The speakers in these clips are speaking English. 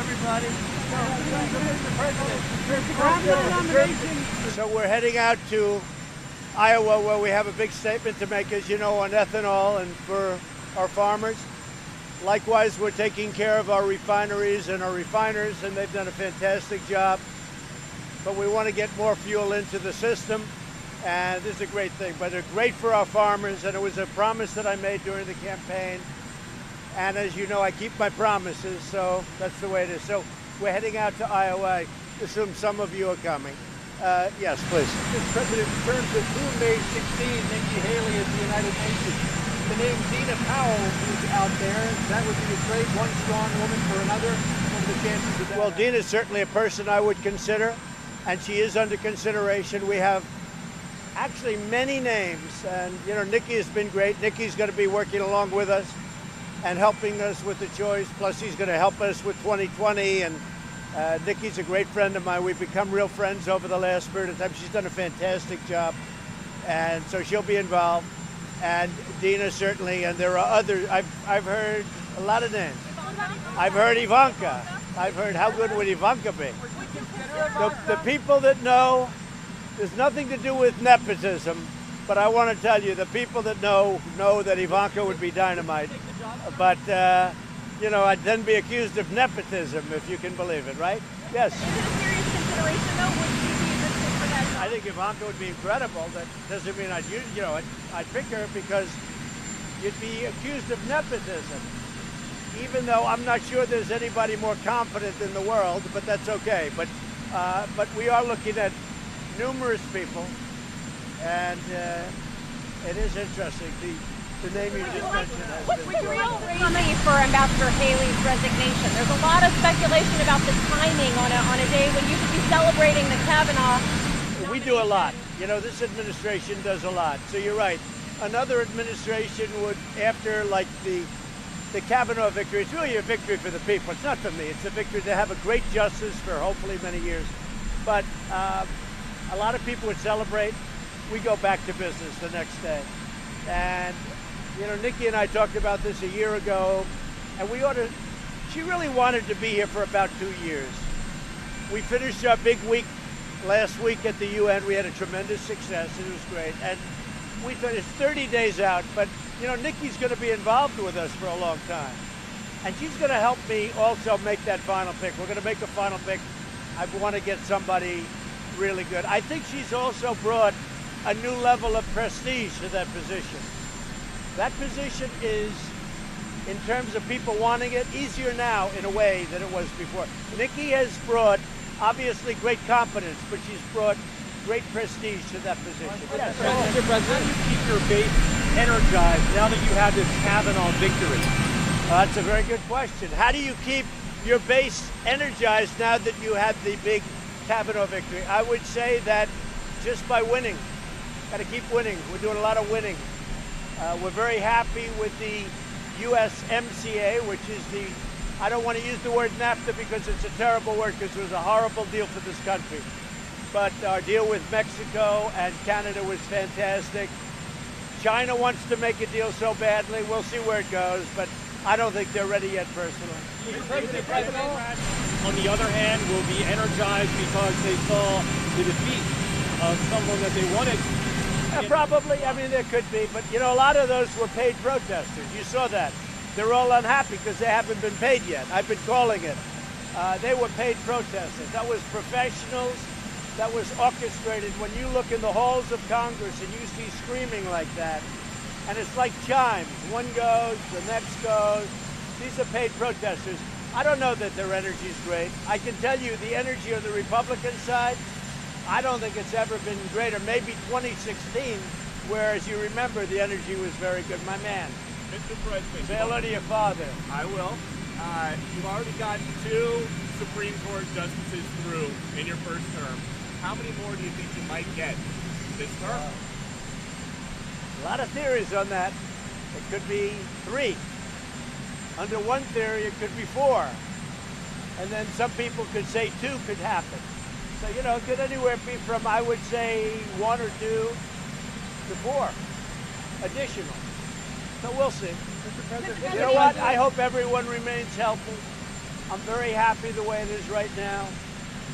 everybody. So we're heading out to Iowa, where we have a big statement to make, as you know, on ethanol and for our farmers. Likewise, we're taking care of our refineries and our refiners, and they've done a fantastic job. But we want to get more fuel into the system, and this is a great thing. But they're great for our farmers, and it was a promise that I made during the campaign. And as you know, I keep my promises, so that's the way it is. So we're heading out to Iowa. I assume some of you are coming. Yes, please. Mr. President, in terms of who may succeed Nikki Haley at the United Nations, the name Dina Powell is out there. That would be a great one strong woman for another. What are the chances of that? Well, Dina's certainly a person I would consider, and she is under consideration. We have actually many names, and you know, Nikki has been great. Nikki's going to be working along with us and helping us with the choice. Plus, he's going to help us with 2020. And Nikki's a great friend of mine. We've become real friends over the last period of time. She's done a fantastic job, and so she'll be involved. And Dina certainly, and there are others. I've heard a lot of names. I've heard Ivanka. I've heard, how good would Ivanka be? The people that know, there's nothing to do with nepotism, but I want to tell you, the people that know that Ivanka would be dynamite. But, you know, I'd then be accused of nepotism, if you can believe it, right? Yes. Is it a serious consideration, though? Would she be a good fit for that job? I think Ivanka would be incredible. That doesn't mean I'd pick her, because you'd be accused of nepotism. Even though I'm not sure there's anybody more confident in the world, but that's okay. But we are looking at numerous people, and it is interesting. The name you just mentioned has What's been the real reason for Ambassador Haley's resignation? There's a lot of speculation about the timing on a day when you could be celebrating the Kavanaugh. We do a lot. You know, this administration does a lot. So you're right. Another administration would, after like the Kavanaugh victory, it's really a victory for the people. It's not for me. It's a victory to have a great justice for hopefully many years. But a lot of people would celebrate. We go back to business the next day. And, you know, Nikki and I talked about this a year ago, and she really wanted to be here for about 2 years. We finished our big week last week at the UN. We had a tremendous success. It was great. And we thought it's 30 days out, but, you know, Nikki's going to be involved with us for a long time. And she's going to help me also make that final pick. We're going to make a final pick. I want to get somebody really good. I think she's also brought a new level of prestige to that position. That position is, in terms of people wanting it, easier now in a way than it was before. Nikki has brought, obviously, great competence, but she's brought great prestige to that position. Yes. Mr. President, how do you keep your base energized now that you have this Kavanaugh victory? That's a very good question. How do you keep your base energized now that you had the big Kavanaugh victory? I would say that just by winning. Got to keep winning. We're doing a lot of winning. We're very happy with the USMCA, which is I don't want to use the word NAFTA because it's a terrible word, because it was a horrible deal for this country. But our deal with Mexico and Canada was fantastic. China wants to make a deal so badly. We'll see where it goes, but I don't think they're ready yet personally. The President, on the other hand, will be energized because they saw the defeat of someone that they wanted. Probably. I mean, there could be. But, you know, a lot of those were paid protesters. You saw that. They're all unhappy because they haven't been paid yet. I've been calling it. They were paid protesters. That was professionals. That was orchestrated. When you look in the halls of Congress and you see screaming like that, and it's like chimes. One goes, the next goes. These are paid protesters. I don't know that their energy is great. I can tell you the energy on the Republican side, I don't think it's ever been greater. Maybe 2016, where, as you remember, the energy was very good. My man. Mr. President. Say hello to your father. I will. You've already got 2 Supreme Court justices through in your first term. How many more do you think you might get this term? A lot of theories on that. It could be 3. Under one theory, it could be 4. And then some people could say 2 could happen. So, you know, it could anywhere be from, I would say, 1 or 2 to 4 additional. So we'll see. You know what? I hope everyone remains healthy. I'm very happy the way it is right now.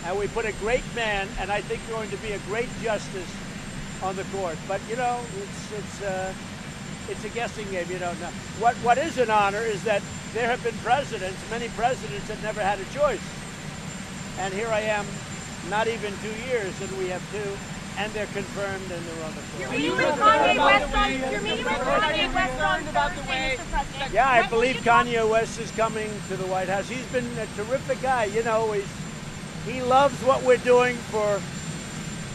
And we put a great man, and I think going to be a great justice on the court. But you know, it's a guessing game. You don't know. What is an honor is that there have been presidents, many presidents that never had a choice. And here I am, not even 2 years, and we have two, and they're confirmed and they're on the court. You're meeting with Kanye West on Thursday, Mr. President. Yeah, I believe Kanye West is coming to the White House. He's been a terrific guy. You know, he loves what we're doing for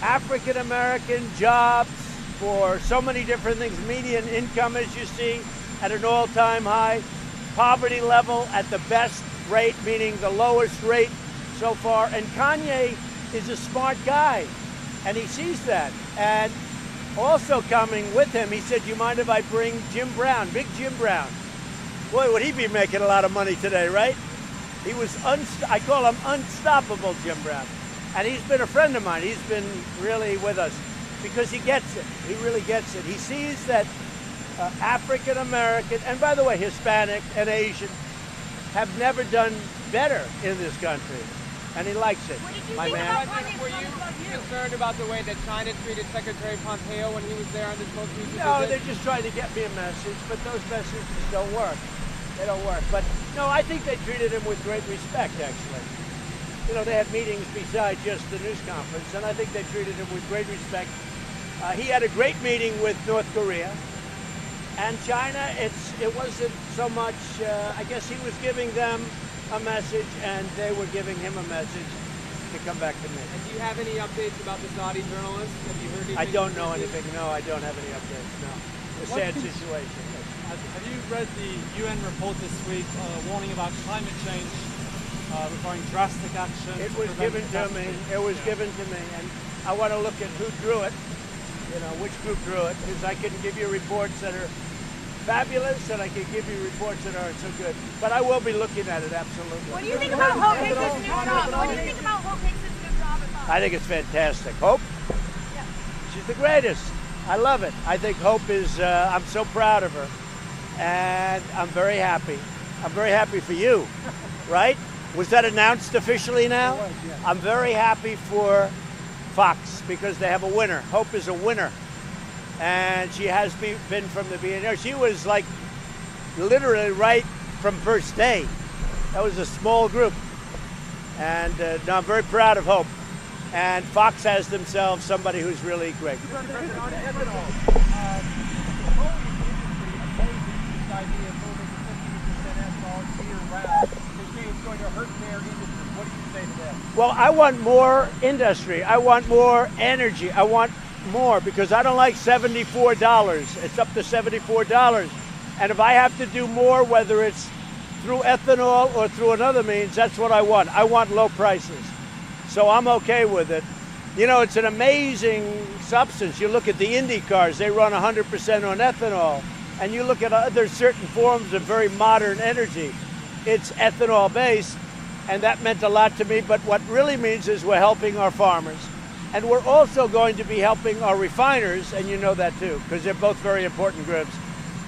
African American jobs, for so many different things. Median income, as you see, at an all-time high. Poverty level at the best rate, meaning the lowest rate so far. And Kanye is a smart guy, and he sees that. And also coming with him, he said, "Do you mind if I bring Jim Brown, Big Jim Brown?" Boy, would he be making a lot of money today, right? He was, I call him Unstoppable Jim Brown. And he's been a friend of mine. He's been really with us because he gets it. He really gets it. He sees that African American, and by the way, Hispanic and Asian, have never done better in this country. And he likes it, my man. President, were you concerned about the way that China treated Secretary Pompeo when he was there on this most recent No, visit? they're just trying to get me a message, but those messages don't work. They don't work. But no, I think they treated him with great respect, actually. You know, they had meetings besides just the news conference, and I think they treated him with great respect. He had a great meeting with North Korea. And China, it wasn't so much, I guess he was giving them a message and they were giving him a message to come back to me. And do you have any updates about the Saudi journalist? Have you heard anything? I don't know anything. No, I don't have any updates, no. It's a sad situation. Have you read the UN report this week warning about climate change, requiring drastic action? It was given to me. It was given to me. And I want to look at who drew it, you know, which group drew it, because I can give you reports that are fabulous, and I can give you reports that aren't so good. But I will be looking at it, absolutely. What do you think about Hope Hicks's new job? What do you think about Hope Hicks's new job at Fox? I think it's fantastic. Hope? Yeah. She's the greatest. I love it. I think Hope is, I'm so proud of her. And I'm very happy. I'm very happy for you, right? Was that announced officially now? It was, yeah. I'm very happy for Fox because they have a winner. Hope is a winner. And she has been from the beginning. She was like literally right from first day. That was a small group. And no, I'm very proud of Hope. And Fox has themselves somebody who's really great. On ethanol, the whole industry opposes this idea of moving to 15% ethanol year-round. They say it's going to hurt their industry. What do you say to that? Well, I want more industry. I want more energy. I want more because I don't like $74. It's up to $74. And if I have to do more, whether it's through ethanol or through another means, that's what I want. I want low prices. So I'm okay with it. You know, it's an amazing substance. You look at the Indy cars, they run 100% on ethanol. And you look at other certain forms of very modern energy, it's ethanol based. And that meant a lot to me. But what really means is we're helping our farmers. And we're also going to be helping our refiners, and you know that too, because they're both very important groups.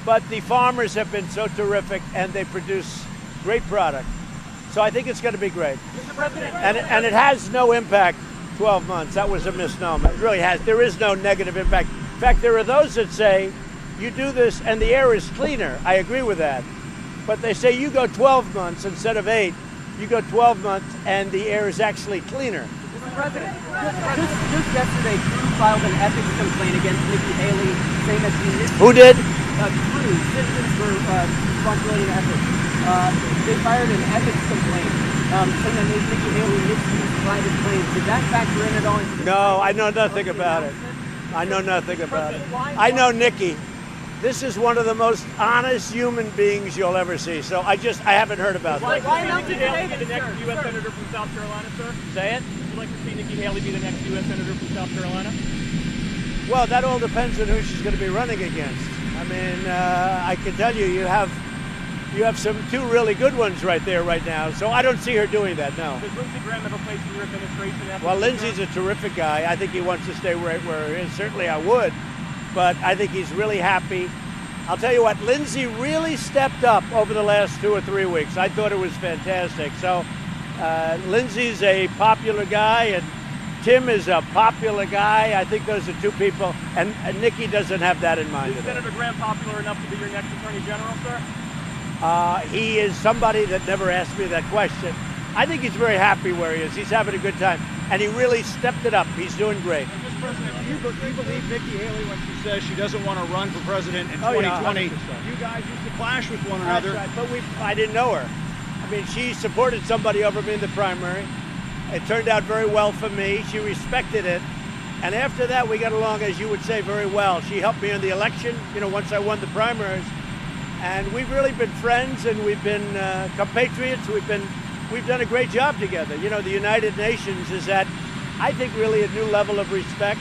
But the farmers have been so terrific, and they produce great product. So I think it's going to be great. And it has no impact 12 months. That was a misnomer. It really has. There is no negative impact. In fact, there are those that say, you do this and the air is cleaner. I agree with that. But they say you go 12 months instead of 8. You go 12 months and the air is actually cleaner. Mr. President, just yesterday, Crew filed an ethics complaint against Nikki Haley, saying that she missed. Who did? Crew, Citizens for Responsibility and Ethics. They fired an ethics complaint saying that Nikki Haley misused private planes. Did that factor in at all? No, I know nothing about it. I know nothing about it. I know Nikki. This is one of the most honest human beings you'll ever see. So I haven't heard about Would it. you like to see Nikki Haley be the next U.S. Senator from South Carolina, sir? Say it? Would you like to see Nikki Haley be the next U.S. Senator from South Carolina? Well, that all depends on who she's going to be running against. I mean, I can tell you, you have two really good ones right there right now. So I don't see her doing that, no. Does Lindsey Graham have a place in your administration? Well, Lindsey's a terrific guy. I think he wants to stay right where he is. Certainly I would. But I think he's really happy I'll tell you what, Lindsay really stepped up over the last 2 or 3 weeks. I thought it was fantastic. So Lindsay's a popular guy, and Tim is a popular guy. I think those are two people, and Nikki doesn't have that in mind. Is Senator Graham popular enough to be your next Attorney General, sir? He is somebody that never asked me that question. I think he's very happy where he is. He's having a good time, and he really stepped it up. He's doing great. Mr. President, do you believe Nikki Haley when she says she doesn't want to run for president in Oh, yeah, 2020? 100%. You guys used to clash with one another. That's right, but I didn't know her. I mean, she supported somebody over me in the primary. It turned out very well for me. She respected it. And after that, we got along, as you would say, very well. She helped me in the election, once I won the primaries. And we've really been friends, and we've been compatriots. We've done a great job together. The United Nations is at, I think, really a new level of respect.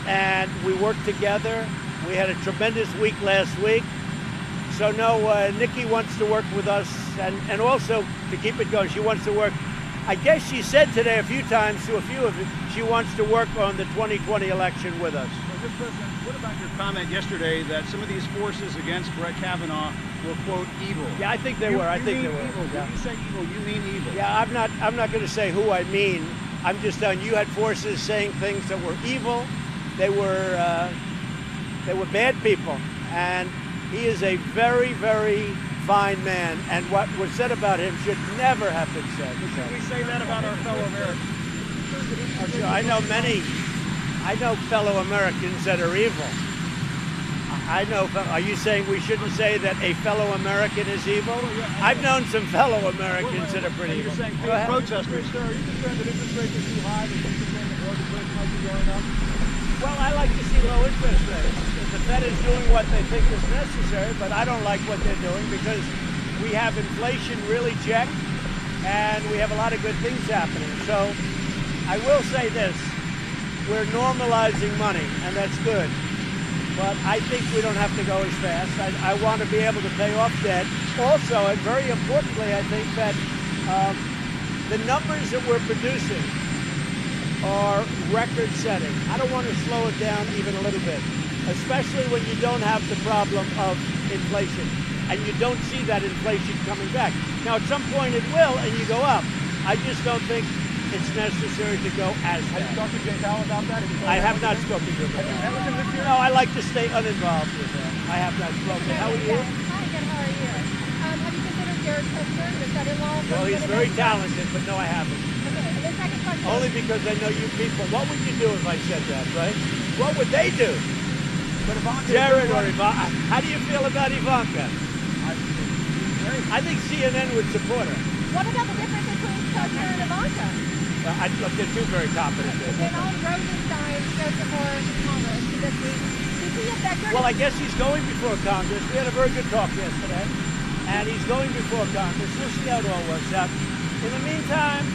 And we work together. We had a tremendous week last week. So no, Nikki wants to work with us, and also to keep it going, she wants to work. I guess she said today a few times to a few of you, she wants to work on the 2020 election with us. Well, Mr. President, what about your comment yesterday that some of these forces against Brett Kavanaugh were, quote, evil? Yeah, I think they were. I think they were. Evil. Yeah. When you say evil, you mean evil. Yeah, I'm not going to say who I mean. I'm just telling you had forces saying things that were evil. They were bad people, and he is a very, very fine man, and what was said about him should never have been said. Should we say that about our fellow Americans? I know fellow Americans that are evil. Are you saying we shouldn't say that a fellow American is evil? I've known some fellow Americans that are pretty evil. You're saying Go ahead. protesters. Sir, are you concerned that interest rates are too high? That you're concerned that mortgage rates might be going up? Well, I like to see low interest rates. The Fed is doing what they think is necessary, but I don't like what they're doing because we have inflation really checked, and we have a lot of good things happening. So I will say this, we're normalizing money, and that's good. But I think we don't have to go as fast. I want to be able to pay off debt. Also, and very importantly, I think that the numbers that we're producing are record-setting. I don't want to slow it down even a little bit, especially when you don't have the problem of inflation, and you don't see that inflation coming back. Now, at some point it will, and you go up. I just don't think it's necessary to go as fast. Have you talked to Jay Powell about that? I have not spoken to him about that. No, I like to stay uninvolved with that. I have not spoken. How are you? Hi, good. How are you? Have you considered Jared Kushner, your son-in-law? Well, he's very talented, but no, I haven't. Okay, and the second question. Only because I know you people. What would you do if I said that, right? What would they do? But Ivanka, Jared or Ivanka? How do you feel about Ivanka? I think CNN would support her. What about the difference between Kushner and Ivanka? Look, they're two very competent people. Donald Rosenstein showed before Congress this week. Does he affect her? Well, I guess he's going before Congress. We had a very good talk yesterday, and he's going before Congress. We'll see how it all works out. In the meantime,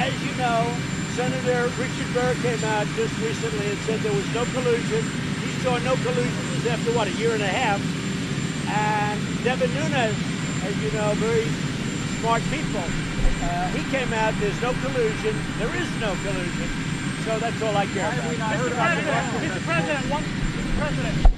as you know, Senator Richard Burr came out just recently and said there was no collusion. He saw no collusion after, what, a year and a half. And Devin Nunes, as you know, very smart people, he came out, there's no collusion, there is no collusion, so that's all I care about. Mr. President,